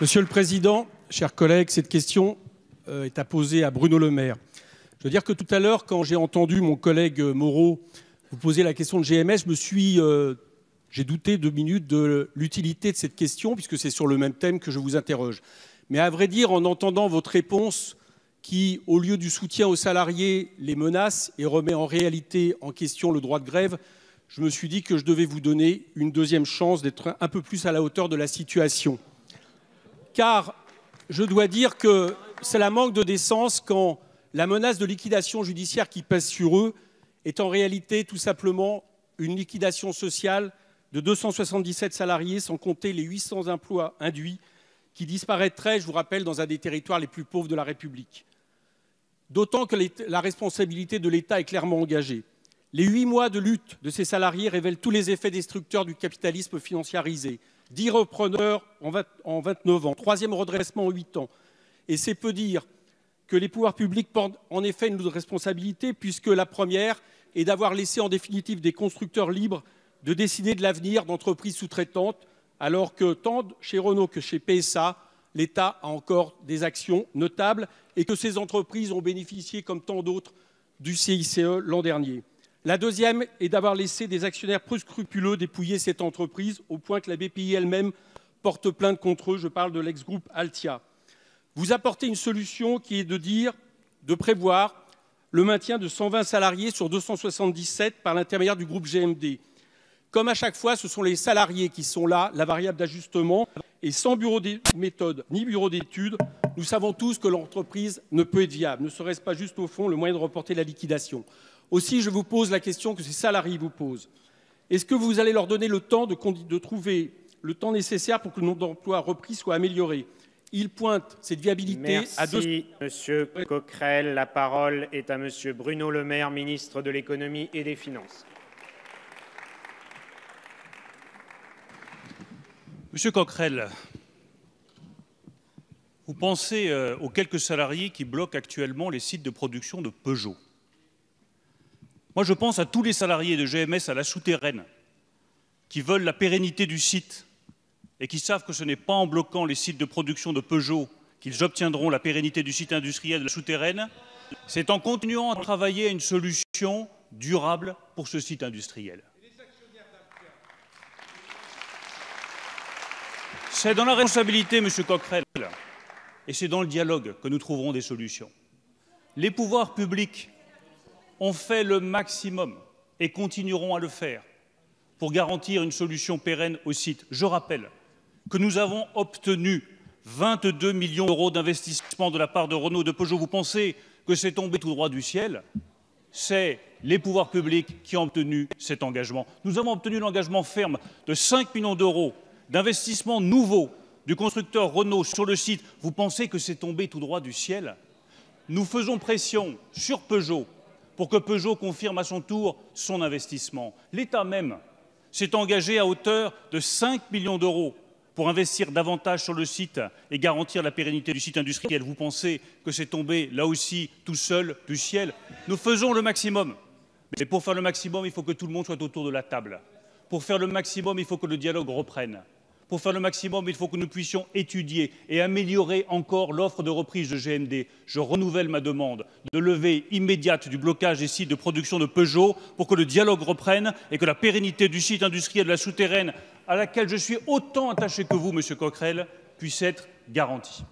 Monsieur le Président, chers collègues, cette question est à poser à Bruno Le Maire. Je veux dire que tout à l'heure, quand j'ai entendu mon collègue Moreau vous poser la question de GMS, j'ai douté 2 minutes de l'utilité de cette question, puisque c'est sur le même thème que je vous interroge. Mais à vrai dire, en entendant votre réponse qui, au lieu du soutien aux salariés, les menace et remet en réalité en question le droit de grève, je me suis dit que je devais vous donner une deuxième chance d'être un peu plus à la hauteur de la situation. Car je dois dire que c'est la manque de décence quand la menace de liquidation judiciaire qui pèse sur eux est en réalité tout simplement une liquidation sociale de 277 salariés, sans compter les 800 emplois induits qui disparaîtraient, je vous rappelle, dans un des territoires les plus pauvres de la République. D'autant que la responsabilité de l'État est clairement engagée. Les 8 mois de lutte de ces salariés révèlent tous les effets destructeurs du capitalisme financiarisé. 10 repreneurs en 29 ans, 3e redressement en 8 ans. Et c'est peu dire que les pouvoirs publics portent en effet une lourde responsabilité, puisque la première est d'avoir laissé en définitive des constructeurs libres de décider de l'avenir d'entreprises sous-traitantes, alors que tant chez Renault que chez PSA, l'État a encore des actions notables et que ces entreprises ont bénéficié, comme tant d'autres, du CICE l'an dernier. La deuxième est d'avoir laissé des actionnaires peu scrupuleux dépouiller cette entreprise, au point que la BPI elle-même porte plainte contre eux. Je parle de l'ex-groupe Altia. Vous apportez une solution qui est de prévoir le maintien de 120 salariés sur 277 par l'intermédiaire du groupe GMD. Comme à chaque fois, ce sont les salariés qui sont là, la variable d'ajustement, et sans bureau de méthode ni bureau d'études, nous savons tous que l'entreprise ne peut être viable. Ne serait-ce pas juste au fond le moyen de reporter la liquidation? Aussi, je vous pose la question que ces salariés vous posent. Est-ce que vous allez leur donner le temps de trouver le temps nécessaire pour que le nombre d'emplois repris soit amélioré? Ils pointent cette viabilité à deux... Merci, Monsieur Coquerel. La parole est à Monsieur Bruno Le Maire, ministre de l'Économie et des Finances. Monsieur Coquerel, vous pensez aux quelques salariés qui bloquent actuellement les sites de production de Peugeot. Moi, je pense à tous les salariés de GMS à la souterraine qui veulent la pérennité du site et qui savent que ce n'est pas en bloquant les sites de production de Peugeot qu'ils obtiendront la pérennité du site industriel de la souterraine, c'est en continuant à travailler à une solution durable pour ce site industriel. C'est dans la responsabilité, Monsieur Coquerel, et c'est dans le dialogue que nous trouverons des solutions. Les pouvoirs publics ont fait le maximum et continueront à le faire pour garantir une solution pérenne au site. Je rappelle que nous avons obtenu 22 millions d'euros d'investissement de la part de Renault, de Peugeot. Vous pensez que c'est tombé tout droit du ciel? C'est les pouvoirs publics qui ont obtenu cet engagement. Nous avons obtenu l'engagement ferme de 5 millions d'euros d'investissement nouveau du constructeur Renault sur le site. Vous pensez que c'est tombé tout droit du ciel? Nous faisons pression sur Peugeot pour que Peugeot confirme à son tour son investissement. L'État même s'est engagé à hauteur de 5 millions d'euros pour investir davantage sur le site et garantir la pérennité du site industriel. Vous pensez que c'est tombé, là aussi, tout seul du ciel? Nous faisons le maximum. Mais pour faire le maximum, il faut que tout le monde soit autour de la table. Pour faire le maximum, il faut que le dialogue reprenne. Pour faire le maximum, il faut que nous puissions étudier et améliorer encore l'offre de reprise de GMD. Je renouvelle ma demande de levée immédiate du blocage des sites de production de Peugeot pour que le dialogue reprenne et que la pérennité du site industriel de la souterraine, à laquelle je suis autant attaché que vous, Monsieur Coquerel, puisse être garantie.